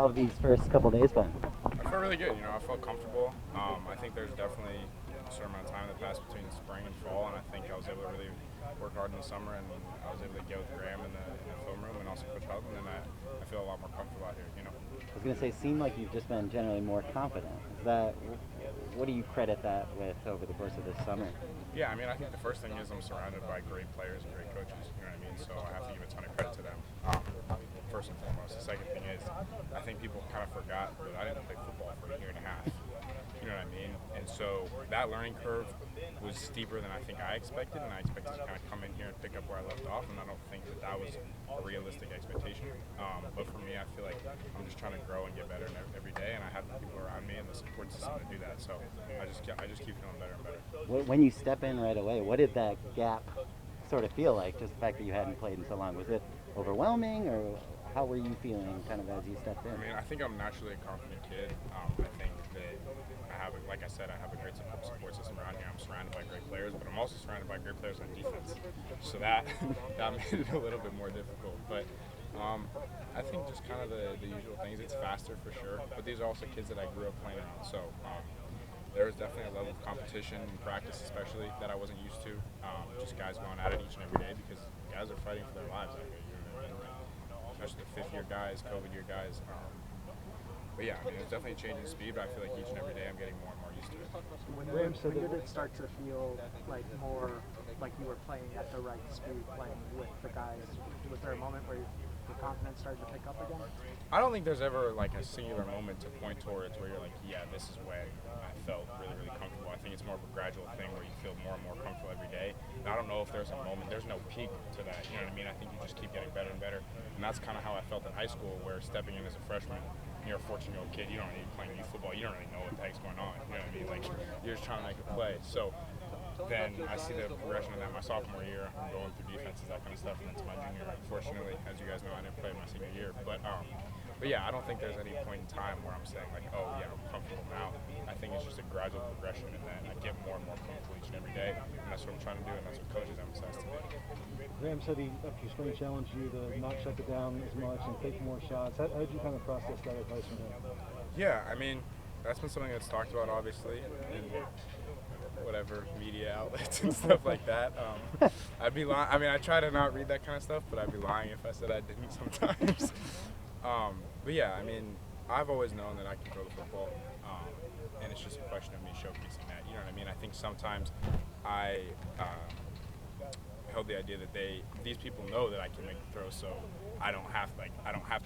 how have these first couple days been? I felt really good. I felt comfortable. I think there's definitely a certain amount of time that passed between spring and fall, and I think I was able to really work hard in the summer, and I was able to get with Graham in the film room and also Coach Hubman, and I feel a lot more comfortable out here. I was going to say, seem like you've just been generally more confident. What do you credit that with over the course of this summer? Yeah, I think the first thing is I'm surrounded by great players and great coaches. You know what I mean? So I have to give a ton of credit to them. First and foremost. The second thing is, I think people kind of forgot that I didn't play football for a year and a half. You know what I mean? And so that learning curve was steeper than I think I expected, and I expected to kind of come in here and pick up where I left off, and I don't think that was a realistic expectation. But for me, I feel like I'm just trying to grow and get better every day, and I have the people around me and the support system to do that. So I just keep feeling better and better. When you step in right away, what did that gap sort of feel like? Just the fact that you hadn't played in so long, was it overwhelming, or how were you feeling kind of as you stepped in? I think I'm naturally a confident kid. I think that like I said, I have a great support system around here. I'm surrounded by great players, but I'm also surrounded by great players on defense. So that made it a little bit more difficult. But I think just kind of the usual things. It's faster for sure, but these are also kids that I grew up playing around. So there was definitely a level of competition in practice, especially that I wasn't used to. Just guys going at it each and every day because guys are fighting for their lives out here. Especially the fifth-year guys, COVID-year guys. But yeah, it's definitely a change in speed, but I feel like each and every day I'm getting more and more used to it. When did it start to feel like more like you were playing at the right speed, playing with the guys? Was there a moment where your confidence started to pick up again? I don't think there's ever like a singular moment to point towards where you're like, yeah, this is where I felt really, really comfortable. I think it's more of a gradual thing where you feel more and more comfortable every day. And I don't know if there's a moment, there's no peak to that, you know what I mean? I think you just keep getting better and better. And that's kind of how I felt in high school, where stepping in as a freshman, you're a 14-year-old kid, you don't need playing youth football, you don't really know what the heck's going on, you know what I mean? Like, you're just trying to make a play. So then I see the progression of that my sophomore year. I'm going through defenses, that kind of stuff, and then to my junior. Unfortunately, as you guys know, I didn't play my senior year. But yeah, I don't think there's any point in time where I'm saying like, oh yeah, I'm comfortable now. I think it's just a gradual progression, and then I get more and more comfortable each and every day, and that's what I'm trying to do, and that's what coaches emphasize to me. Graham said after spring challenged you to not shut it down as much and take more shots. How did you kind of process that advice from him? Yeah, that's been something that's talked about, obviously, in whatever media outlets and stuff like that. I'd be lying. I try to not read that kind of stuff, but I'd be lying if I said I didn't sometimes. But yeah, I've always known that I can throw the football, and it's just a question of me showcasing that. You know what I mean? I think sometimes I held the idea that these people know that I can make the throw, so I don't have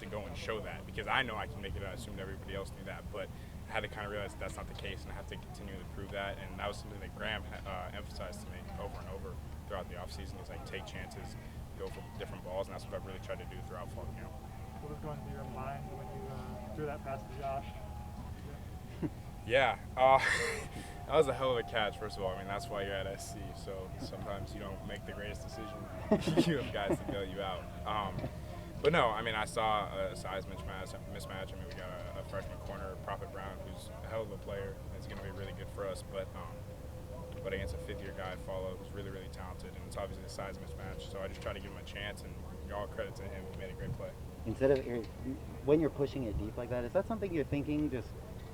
to go and show that because I know I can make it. I assumed everybody else knew that, but I had to kind of realize that that's not the case, and I have to continue to prove that. And that was something that Graham emphasized to me over and over throughout the offseason. Is like take chances, go for different balls, and that's what I've really tried to do throughout fall camp. What was going through your mind when you threw that pass to Josh? Yeah, that was a hell of a catch, first of all. That's why you're at SC, so sometimes you don't make the greatest decision. You have guys to bail you out. But no, I saw a size mismatch. We got a freshman corner, Prophet Brown, who's a hell of a player. It's going to be really good for us, but against a fifth-year guy, who's really, really talented, and it's obviously a size mismatch. So I just try to give him a chance, and all credit to him. He made a great play. Instead of when you're pushing it deep like that, is that something you're thinking just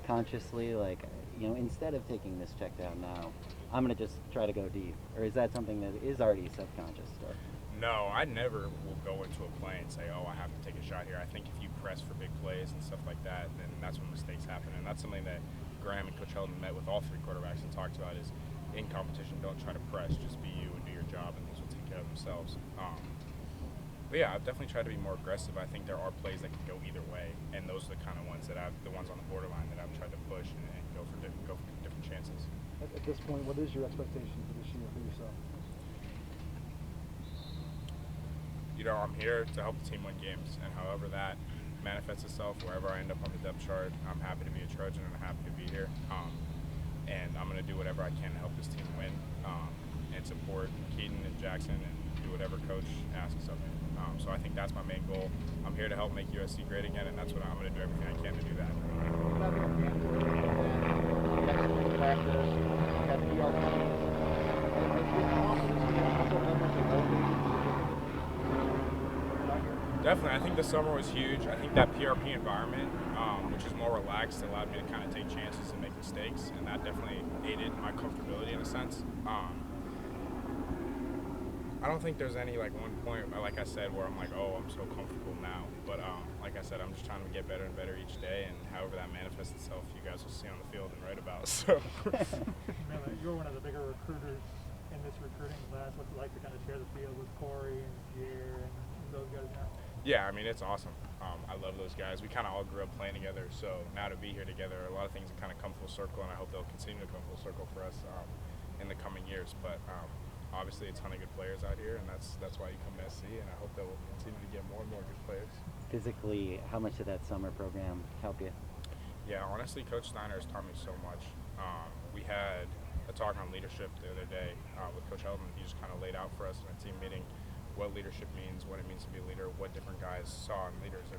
consciously, like, instead of taking this check down now, I'm going to just try to go deep? Or is that something that is already subconscious stuff? No, I never will go into a play and say, oh, I have to take a shot here. I think if you press for big plays and stuff like that, then that's when mistakes happen. And that's something that Graham and Coach Heldman met with all three quarterbacks and talked about is in competition, don't try to press, just be you and do your job, and things will take care of themselves. But yeah, I've definitely tried to be more aggressive. I think there are plays that can go either way, and those are the kind of ones the ones on the borderline that I've tried to push and go for different chances. At this point, what is your expectation for this year for yourself? I'm here to help the team win games, and however that manifests itself, wherever I end up on the depth chart, I'm happy to be a Trojan and I'm happy to be here. And I'm going to do whatever I can to help this team win and support Keaton and Jackson and do whatever coach asks of me. So I think that's my main goal. I'm here to help make USC great again, and that's what I'm going to do everything I can to do that. Definitely. I think the summer was huge. I think that PRP environment, which is more relaxed, allowed me to kind of take chances and make mistakes, and that definitely aided my comfortability in a sense. I don't think there's any like one point, like I said, where I'm like, oh, I'm so comfortable now. But like I said, I'm just trying to get better and better each day, and however that manifests itself, you guys will see on the field and write about. So. You're one of the bigger recruiters in this recruiting class. What's it like to kind of share the field with Corey and Jair and those guys now? Yeah, I mean, it's awesome. I love those guys. We kind of all grew up playing together, so now to be here together, a lot of things have kind of come full circle, and I hope they'll continue to come full circle for us in the coming years. But obviously, a ton of good players out here, and that's why you come to SC, and I hope that we'll continue to get more and more good players. Physically, how much did that summer program help you? Yeah, honestly, Coach Steiner has taught me so much. We had a talk on leadership the other day with Coach Eldon. He just kind of laid out for us in a team meeting what leadership means, what it means to be a leader, what different guys saw in leaders. And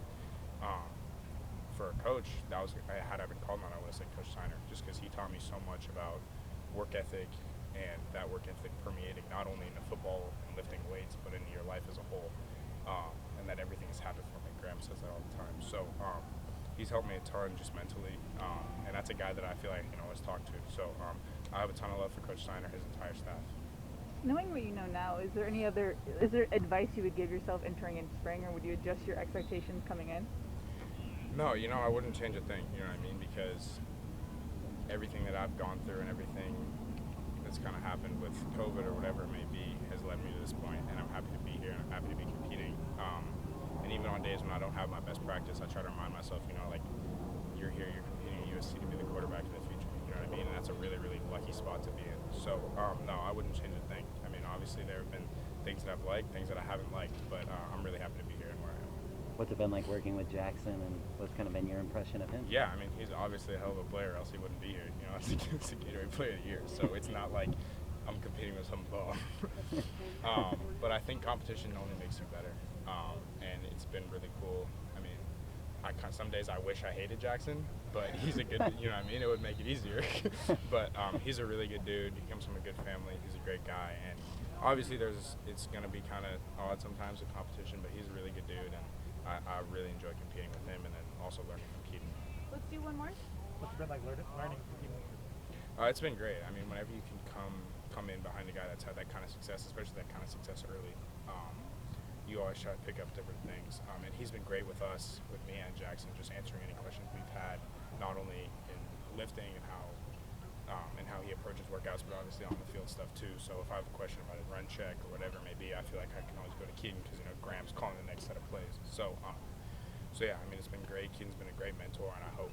for a coach, had I been called on, I would have said Coach Steiner, just because he taught me so much about work ethic, and that work ethic permeating not only into football and lifting weights, but into your life as a whole, and that everything is habit forming. Graham says that all the time. So he's helped me a ton just mentally, and that's a guy that I feel like I can always talk to. So I have a ton of love for Coach Steiner, his entire staff. Knowing what you know now, is there advice you would give yourself entering in spring, or would you adjust your expectations coming in? No, I wouldn't change a thing, you know what I mean? Because everything that I've gone through and everything that's kind of happened with COVID or whatever it may be has led me to this point, and I'm happy to be here and I'm happy to be competing. And even on days when I don't have my best practice, I try to remind myself, like, you're here, you're competing at USC to be the quarterback in the future, you know what I mean? And that's a really, really lucky spot to be in. So, no, I wouldn't change a thing. I mean, obviously there have been things that I've liked, things that I haven't liked, but I'm really happy to be here and where I am. What's it been like working with Jackson, and what's kind of been your impression of him? Yeah, I mean, he's obviously a hell of a player, else he wouldn't be here. It's a Gatorade Player of the Year, so it's not like I'm competing with some bum. But I think competition only makes you better, and it's been really cool. I mean, some days I wish I hated Jackson, but he's a good, you know what I mean? It would make it easier. But he's a really good dude. He comes from a good family. He's a great guy, and obviously it's going to be kind of odd sometimes with competition, but he's a really good dude, and I really enjoy competing with him, and then also learning from Keaton. Let's do one more. What's it been like learning competing? It's been great. I mean, whenever you can come in behind a guy that's had that kind of success, especially that kind of success early, you always try to pick up different things. And he's been great with us, with me and Jackson, just answering any questions we've had, not only in lifting and how he approaches workouts, but obviously on the field stuff too. So if I have a question about a run check or whatever it may be, I feel like I can always go to Keaton because Graham's calling the next set of plays. So yeah, I mean, it's been great. Keaton's been a great mentor, and I hope